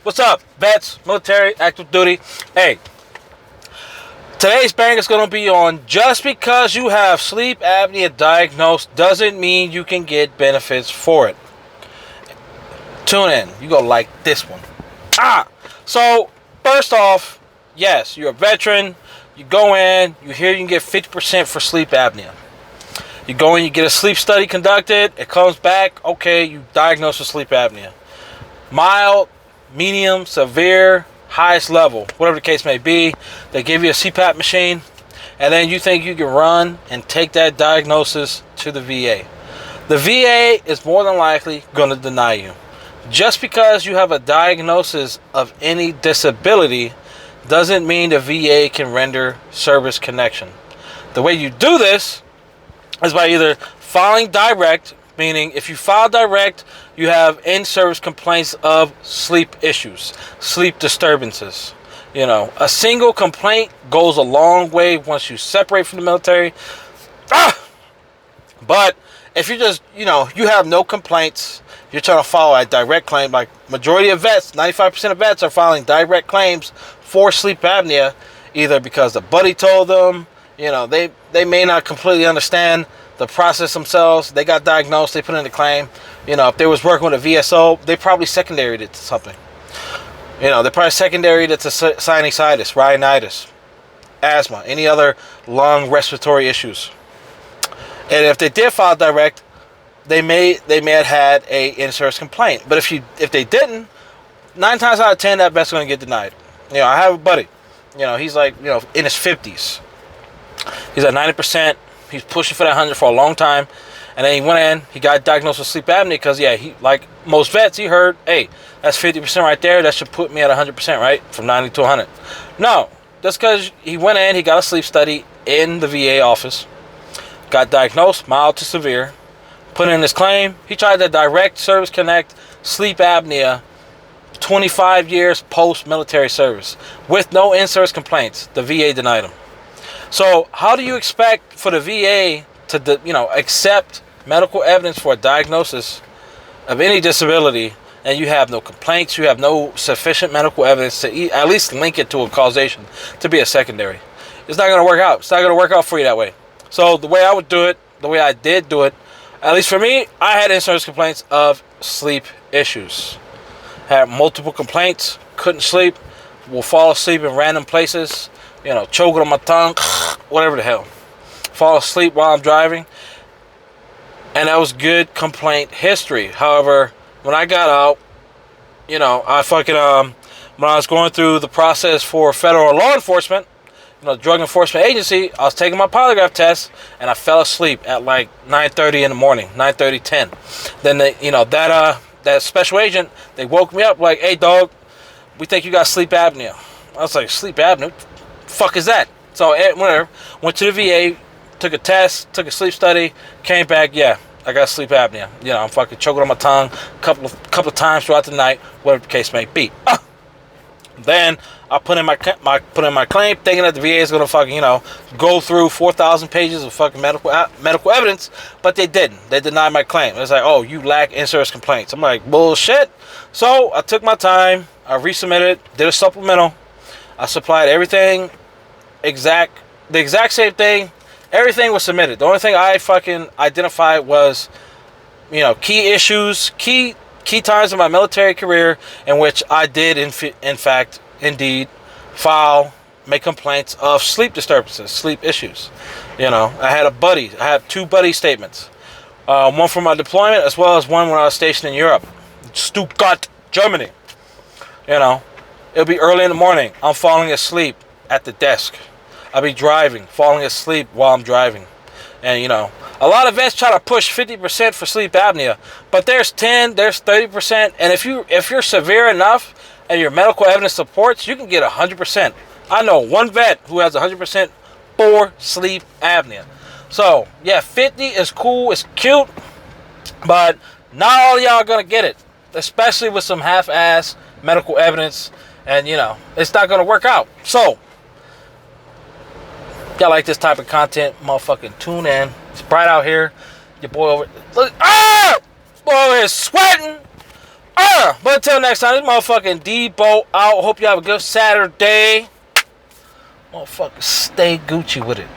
What's up, vets, military, active duty? Hey, today's bang is going to be on just because you have sleep apnea diagnosed doesn't mean you can get benefits for it. Tune in. You're going to like this one. So, first off, yes, you're a veteran. You go in, you hear you can get 50% for sleep apnea. You go in, you get a sleep study conducted. It comes back, okay, you diagnosed with sleep apnea. Mild, medium, severe, highest level, whatever the case may be. They give you a CPAP machine, and then you think you can run and take that diagnosis to the VA. The VA is more than likely going to deny you. Just because you have a diagnosis of any disability doesn't mean the VA can render service connection. The way you do this is by either filing direct, meaning if you file direct, you have in-service complaints of sleep issues, sleep disturbances. You know, a single complaint goes a long way once you separate from the military. But if you just, you have no complaints, you're trying to file a direct claim, like majority of vets, 95% of vets are filing direct claims for sleep apnea, either because the buddy told them, they may not completely understand the process themselves. They got diagnosed, they put in the claim. If they was working with a VSO, they probably secondaried it to something. They probably secondaried it to sinusitis, rhinitis, asthma, any other lung respiratory issues. And if they did file direct, they may have had a in-service complaint. But if they didn't, 9 times out of 10, that vet's going to get denied. I have a buddy. He's like, in his 50s. He's at 90%. He's pushing for that 100 for a long time. And then he went in, he got diagnosed with sleep apnea because, he, like most vets, he heard, hey, that's 50% right there. That should put me at 100%, right? From 90 to 100. No, that's because he went in, he got a sleep study in the VA office, got diagnosed, mild to severe, put in his claim. He tried to direct service connect sleep apnea 25 years post-military service with no in-service complaints. The VA denied him. So how do you expect for the VA to, accept medical evidence for a diagnosis of any disability and you have no complaints, you have no sufficient medical evidence to at least link it to a causation to be a secondary? It's not going to work out. It's not going to work out for you that way. So the way I would do it, the way I did do it, at least for me, I had in-service complaints of sleep issues. Had multiple complaints, couldn't sleep, will fall asleep in random places, choking on my tongue, whatever the hell. Fall asleep while I'm driving. And that was good complaint history. However, when I got out, I when I was going through the process for federal law enforcement, drug enforcement agency, I was taking my polygraph test and I fell asleep at like 9:30 in the morning, 9:30, 10. Then that special agent, they woke me up like, hey dog, we think you got sleep apnea. I was like, sleep apnea? What the fuck is that? So whatever, went to the VA, took a test, took a sleep study, came back, yeah, I got sleep apnea. I'm fucking choking on my tongue a couple of times throughout the night, whatever the case may be. Then I put in my claim, thinking that the VA is gonna fucking go through 4,000 pages of fucking medical evidence, but they didn't. They denied my claim. It's like, oh, you lack in-service complaints. I'm like, bullshit. So I took my time. I resubmitted, did a supplemental. I supplied everything, the exact same thing. Everything was submitted. The only thing I fucking identified was, key issues, key times in my military career in which I did, indeed, make complaints of sleep disturbances, sleep issues. I had 2 buddy statements. One from my deployment as well as one when I was stationed in Europe. Stuttgart, Germany. It'll be early in the morning. I'm falling asleep at the desk. I'll be driving, falling asleep while I'm driving. And, a lot of vets try to push 50% for sleep apnea, but there's 10, there's 30%. And if you're severe enough and your medical evidence supports, you can get 100%. I know one vet who has 100% for sleep apnea. So, yeah, 50 is cool, it's cute, but not all y'all are going to get it, especially with some half-ass medical evidence, and, it's not going to work out. So, y'all like this type of content, motherfucking tune in. It's bright out here. Your boy over, look, boy over here sweating. But until next time, this motherfucking Debo out. Hope you have a good Saturday. Motherfucker, stay Gucci with it.